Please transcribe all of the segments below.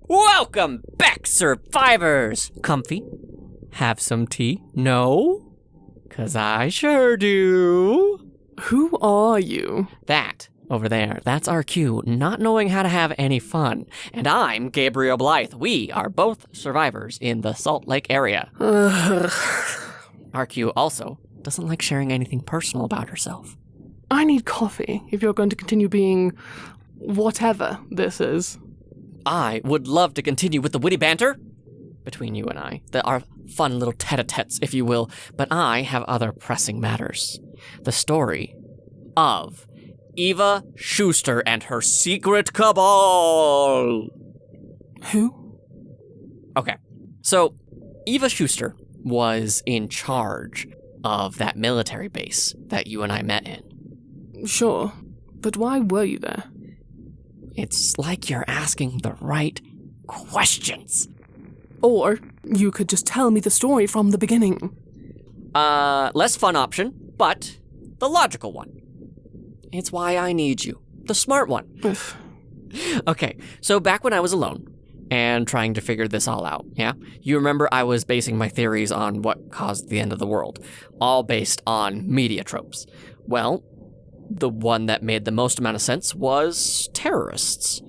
Welcome back, survivors! Comfy? Have some tea? No? 'Cause I sure do. Who are you? That, over there, that's RQ, not knowing how to have any fun. And I'm Gabriel Blythe. We are both survivors in the Salt Lake area. RQ also doesn't like sharing anything personal about herself. I need coffee if you're going to continue being whatever this is. I would love to continue with the witty banter between you and I, our fun little tete-a-tetes, if you will, but I have other pressing matters. The story of Eva Schuster and her secret cabal. Who? Okay, so Eva Schuster was in charge of that military base that you and I met in. Sure, but why were you there? It's like you're asking the right questions. Or you could just tell me the story from the beginning. Less fun option, but the logical one. It's why I need you, the smart one. Okay, so back when I was alone and trying to figure this all out, yeah? You remember I was basing my theories on what caused the end of the world, all based on media tropes. Well, the one that made the most amount of sense was terrorists.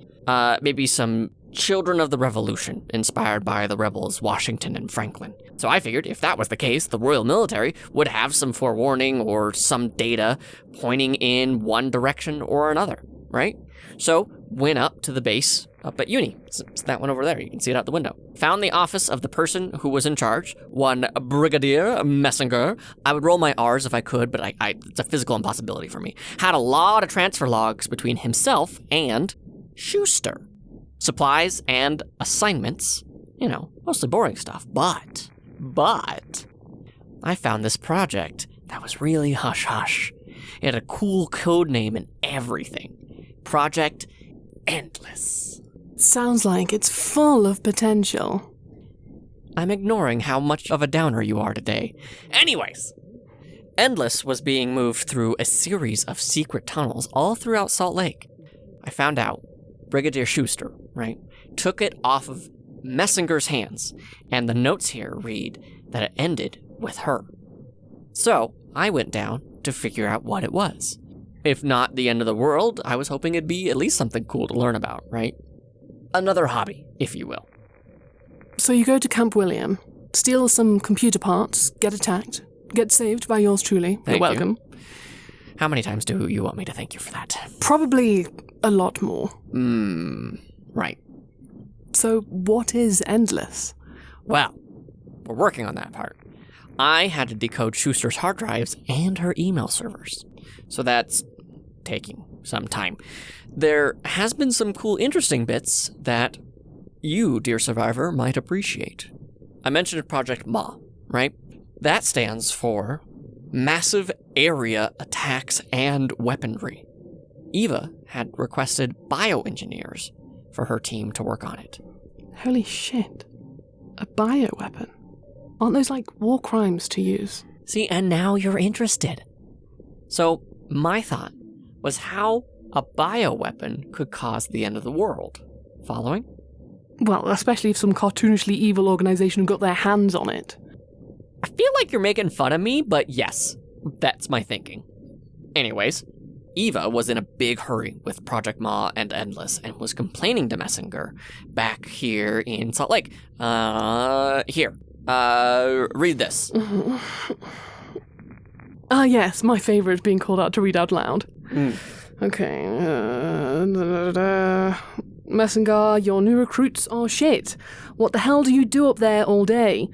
Maybe some children of the revolution, inspired by the rebels Washington and Franklin. So I figured if that was the case, the Royal Military would have some forewarning or some data pointing in one direction or another, right? So went up to the base up at uni. It's that one over there. You can see it out the window. Found the office of the person who was in charge, one Brigadier Messinger. I would roll my R's if I could, but it's a physical impossibility for me. Had a lot of transfer logs between himself and Schuster. Supplies and assignments, mostly boring stuff. But, I found this project that was really hush-hush. It had a cool code name and everything. Project Endless. Sounds like it's full of potential. I'm ignoring how much of a downer you are today. Anyways, Endless was being moved through a series of secret tunnels all throughout Salt Lake. I found out Brigadier Schuster, right, took it off of Messinger's hands, and the notes here read that it ended with her. So I went down to figure out what it was. If not the end of the world, I was hoping it'd be at least something cool to learn about, right? Another hobby, if you will. So you go to Camp William, steal some computer parts, get attacked, get saved by yours truly. You're welcome. How many times do you want me to thank you for that? Probably a lot more. Right. So what is Endless? Well, we're working on that part. I had to decode Schuster's hard drives and her email servers. So that's taking some time. There has been some cool, interesting bits that you, dear survivor, might appreciate. I mentioned Project MA, right? That stands for Massive Area Attacks and Weaponry. Eva had requested bioengineers for her team to work on it. Holy shit. A bioweapon? Aren't those like war crimes to use? See, and now you're interested. So, my thought was how a bioweapon could cause the end of the world. Following? Well, especially if some cartoonishly evil organization got their hands on it. I feel like you're making fun of me, but yes, that's my thinking. Anyways, Eva was in a big hurry with Project Ma and Endless and was complaining to Messinger back here in Salt Lake. Read this. Yes, my favorite being called out to read out loud. Okay. Messinger, your new recruits are shit. What the hell do you do up there all day?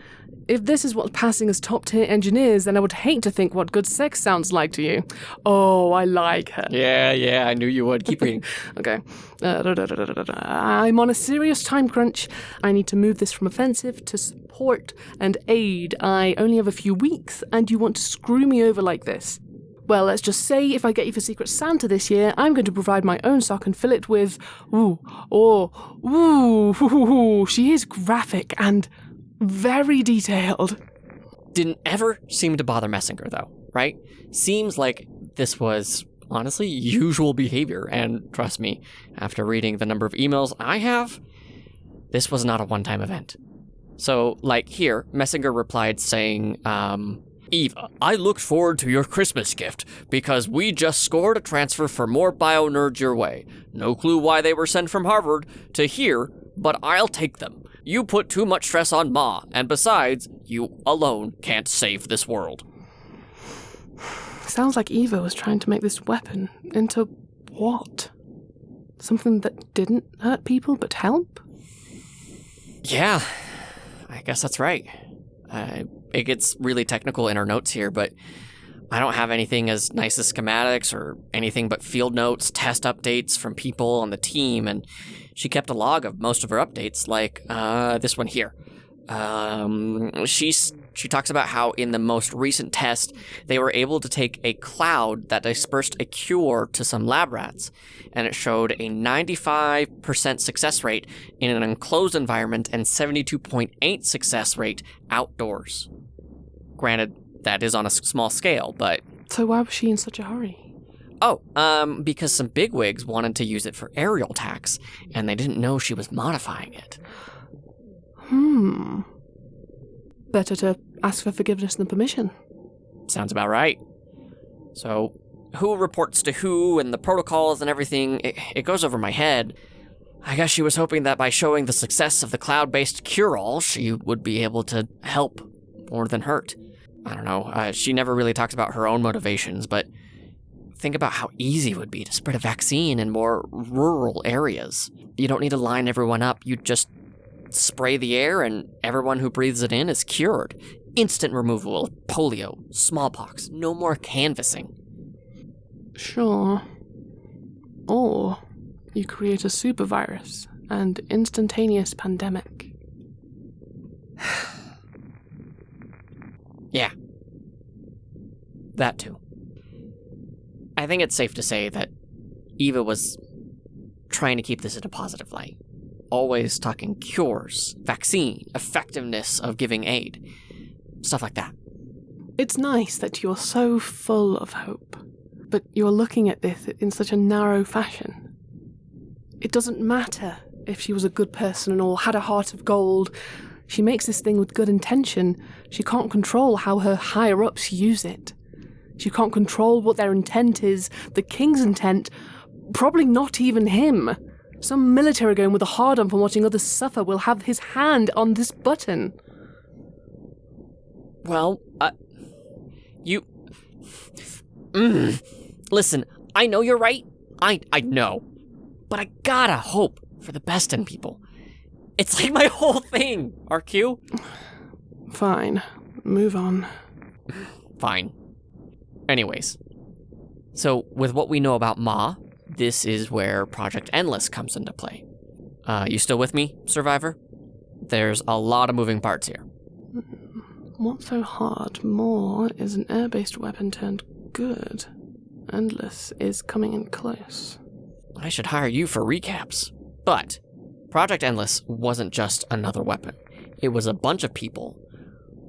If this is what's passing as top-tier engineers, then I would hate to think what good sex sounds like to you. Oh, I like her. Yeah, I knew you would. Keep reading. Okay. I'm on a serious time crunch. I need to move this from offensive to support and aid. I only have a few weeks, and you want to screw me over like this. Well, let's just say if I get you for Secret Santa this year, I'm going to provide my own sock and fill it with... She is graphic and... very detailed. Didn't ever seem to bother Messinger, though, right? Seems like this was honestly usual behavior. And trust me, after reading the number of emails I have, this was not a one-time event. So, like here, Messinger replied saying, Eva, I looked forward to your Christmas gift because we just scored a transfer for more bio nerds your way. No clue why they were sent from Harvard to here, but I'll take them. You put too much stress on Ma, and besides, you alone can't save this world. Sounds like Eva was trying to make this weapon into what? Something that didn't hurt people but help? Yeah, I guess that's right. It gets really technical in our notes here, but I don't have anything as nice as schematics or anything but field notes, test updates from people on the team, and she kept a log of most of her updates, like this one here. She talks about how in the most recent test, they were able to take a cloud that dispersed a cure to some lab rats, and it showed a 95% success rate in an enclosed environment and 72.8% success rate outdoors. Granted, that is on a small scale, but... So why was she in such a hurry? Oh, because some bigwigs wanted to use it for aerial attacks, and they didn't know she was modifying it. Better to ask for forgiveness than permission. Sounds about right. So, who reports to who and the protocols and everything, it goes over my head. I guess she was hoping that by showing the success of the cloud-based cure-all, she would be able to help more than hurt. I don't know, she never really talks about her own motivations, but think about how easy it would be to spread a vaccine in more rural areas. You don't need to line everyone up, you just spray the air and everyone who breathes it in is cured. Instant removal of polio, smallpox, no more canvassing. Sure. Or you create a super virus and instantaneous pandemic. Yeah. That too. I think it's safe to say that Eva was trying to keep this in a positive light. Always talking cures, vaccine, effectiveness of giving aid. Stuff like that. It's nice that you're so full of hope, but you're looking at this in such a narrow fashion. It doesn't matter if she was a good person or had a heart of gold. She makes this thing with good intention. She can't control how her higher-ups use it. She can't control what their intent is, the king's intent, probably not even him. Some military going with a hard-on from watching others suffer will have his hand on this button. Well, Listen, I know you're right. I know. But I gotta hope for the best in people. It's like my whole thing, RQ. Fine. Move on. Fine. Anyways. So, with what we know about Ma, this is where Project Endless comes into play. You still with me, Survivor? There's a lot of moving parts here. What's so hard? More is an air-based weapon turned good. Endless is coming in close. I should hire you for recaps. But Project Endless wasn't just another weapon. It was a bunch of people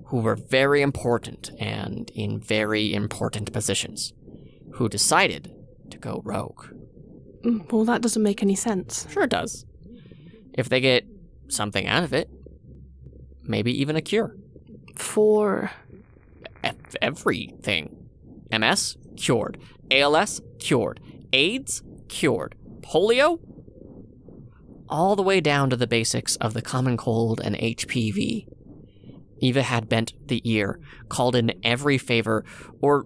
who were very important and in very important positions who decided to go rogue. Well, that doesn't make any sense. Sure it does. If they get something out of it, maybe even a cure. For? Everything. MS? Cured. ALS? Cured. AIDS? Cured. Polio? All the way down to the basics of the common cold and HPV. Eva had bent the ear, called in every favor, or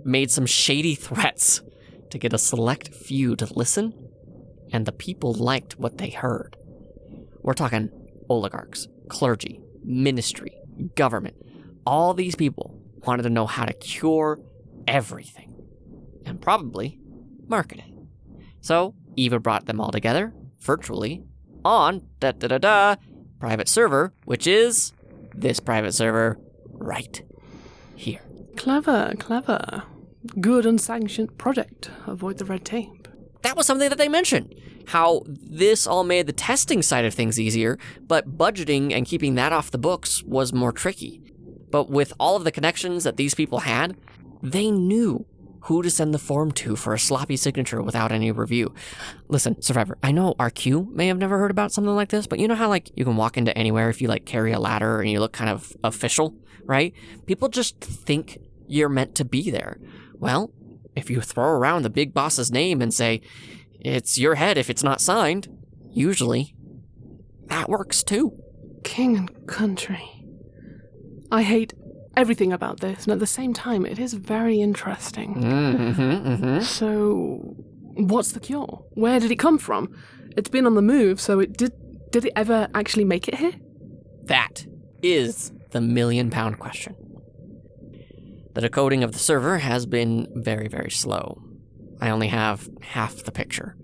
made some shady threats to get a select few to listen, and the people liked what they heard. We're talking oligarchs, clergy, ministry, government. All these people wanted to know how to cure everything, and probably market it. So Eva brought them all together, virtually, on private server, which is this private server right here. Clever. Good unsanctioned project. Avoid the red tape. That was something that they mentioned. How this all made the testing side of things easier, but budgeting and keeping that off the books was more tricky. But with all of the connections that these people had, they knew who to send the form to for a sloppy signature without any review. Listen, Survivor, I know RQ may have never heard about something like this, but you know how, like, you can walk into anywhere if you, like, carry a ladder and you look kind of official, right? People just think you're meant to be there. Well, if you throw around the big boss's name and say, it's your head if it's not signed, usually that works too. King and country. I hate everything about this, and at the same time, it is very interesting. So, what's the cure? Where did it come from? It's been on the move, so did it ever actually make it here? That is the million-pound question. The decoding of the server has been very, very slow. I only have half the picture.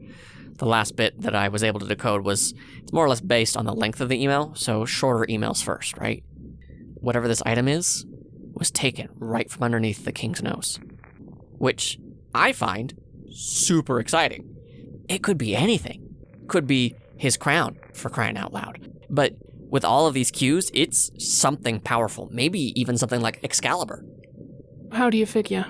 The last bit that I was able to decode it's more or less based on the length of the email, so shorter emails first, right? Whatever this item is, was taken right from underneath the king's nose, which I find super exciting. It could be anything. Could be his crown, for crying out loud. But with all of these cues, it's something powerful, maybe even something like Excalibur. How do you figure?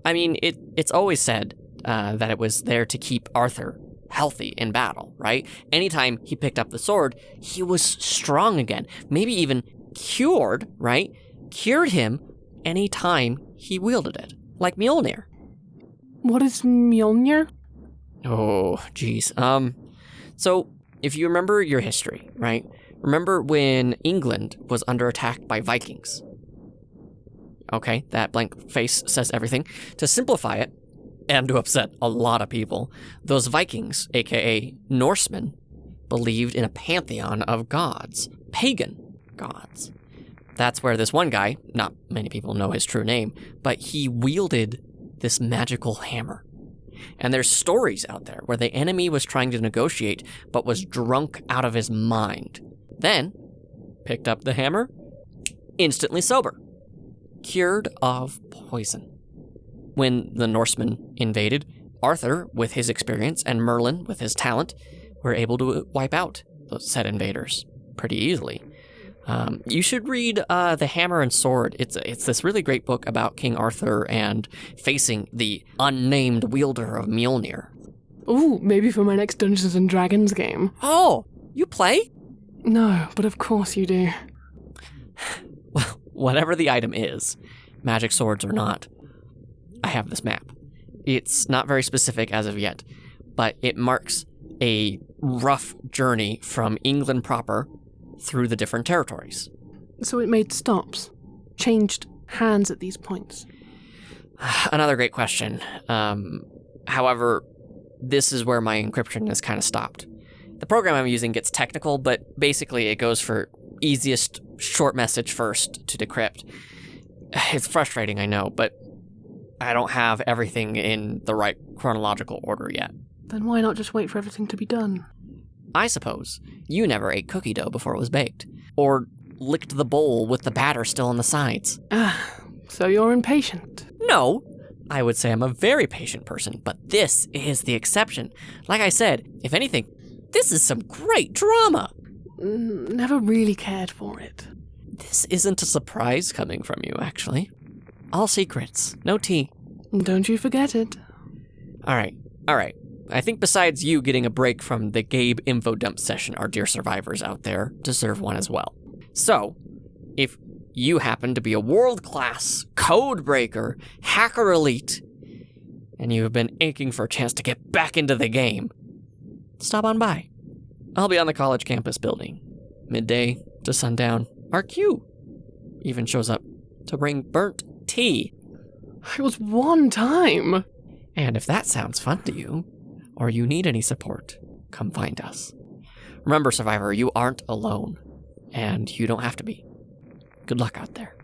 I mean, it's always said that it was there to keep Arthur healthy in battle, right? Anytime he picked up the sword, he was strong again. Maybe even cured, right? Cured him any time he wielded it, like Mjolnir. What is Mjolnir? Oh, geez. So, if you remember your history, right? Remember when England was under attack by Vikings? Okay, that blank face says everything. To simplify it, and to upset a lot of people, those Vikings, aka Norsemen, believed in a pantheon of gods, pagan gods. That's where this one guy, not many people know his true name, but he wielded this magical hammer. And there's stories out there where the enemy was trying to negotiate, but was drunk out of his mind. Then, picked up the hammer, instantly sober. Cured of poison. When the Norsemen invaded, Arthur, with his experience, and Merlin, with his talent, were able to wipe out those said invaders pretty easily. You should read The Hammer and Sword. It's this really great book about King Arthur and facing the unnamed wielder of Mjolnir. Ooh, maybe for my next Dungeons & Dragons game. Oh, you play? No, but of course you do. Well, whatever the item is, magic swords or not, I have this map. It's not very specific as of yet, but it marks a rough journey from England proper through the different territories. So it made stops, changed hands at these points. Another great question. However, this is where my encryption has kind of stopped. The program I'm using gets technical, but basically it goes for easiest short message first to decrypt. It's frustrating, I know, but I don't have everything in the right chronological order yet. Then why not just wait for everything to be done? I suppose you never ate cookie dough before it was baked, or licked the bowl with the batter still on the sides. So you're impatient? No, I would say I'm a very patient person, but this is the exception. Like I said, if anything, this is some great drama. Never really cared for it. This isn't a surprise coming from you, actually. All secrets, no tea. Don't you forget it. All right. I think besides you getting a break from the Gabe info dump session, our dear survivors out there deserve one as well. So, if you happen to be a world-class code breaker, hacker elite, and you have been aching for a chance to get back into the game, stop on by. I'll be on the college campus building. Midday to sundown. RQ even shows up to bring burnt tea. It was one time. And if that sounds fun to you, or you need any support, come find us. Remember, Survivor, you aren't alone, and you don't have to be. Good luck out there.